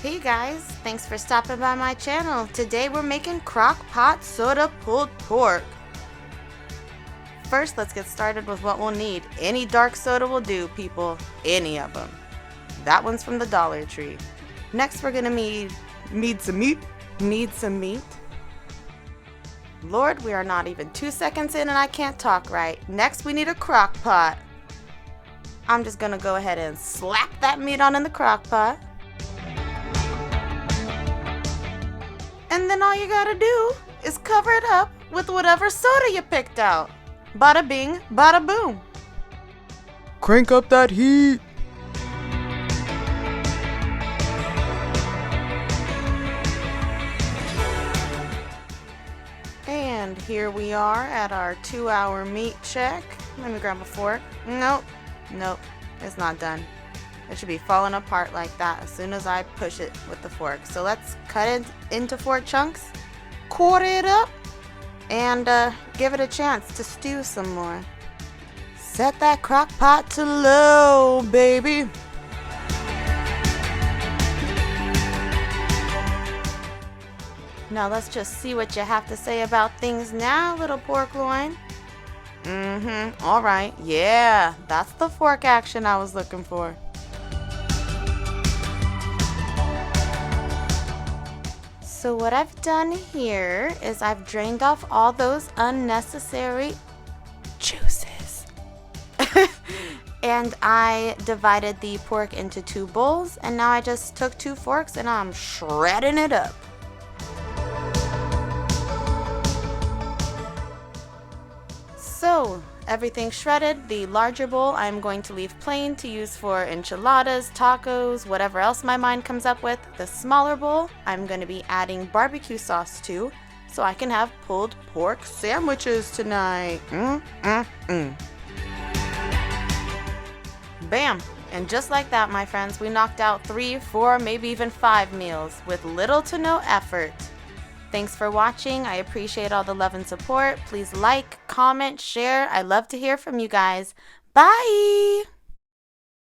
Hey guys, thanks for stopping by my channel. Today we're making Crockpot soda pulled pork. First, let's get started with what we'll need. Any dark soda will do, people. Any of them. That one's from the Dollar Tree. Next, we're gonna need some meat. Lord, we are not even 2 seconds in and I can't talk right. Next, we need a crock pot. I'm just gonna go ahead and slap that meat on in the crock pot. And then all you gotta do is cover it up with whatever soda you picked out. Bada bing, bada boom. Crank up that heat. And here we are at our 2-hour meat check. Let me grab a fork. Nope, it's not done. It should be falling apart like that as soon as I push it with the fork. So let's cut it into 4 chunks, quarter it up, and give it a chance to stew some more. Set that crock pot to low, baby. Now let's just see what you have to say about things now, little pork loin. Alright, yeah, that's the fork action I was looking for. So what I've done here is I've drained off all those unnecessary juices. And I divided the pork into 2 bowls, and now I just took 2 forks and I'm shredding it up. So everything shredded, the larger bowl I'm going to leave plain to use for enchiladas, tacos, whatever else my mind comes up with. The smaller bowl I'm going to be adding barbecue sauce to so I can have pulled pork sandwiches tonight. Bam! And just like that, my friends, we knocked out 3, 4, maybe even 5 meals with little to no effort. Thanks for watching. I appreciate all the love and support. Please like, comment, share. I love to hear from you guys. Bye!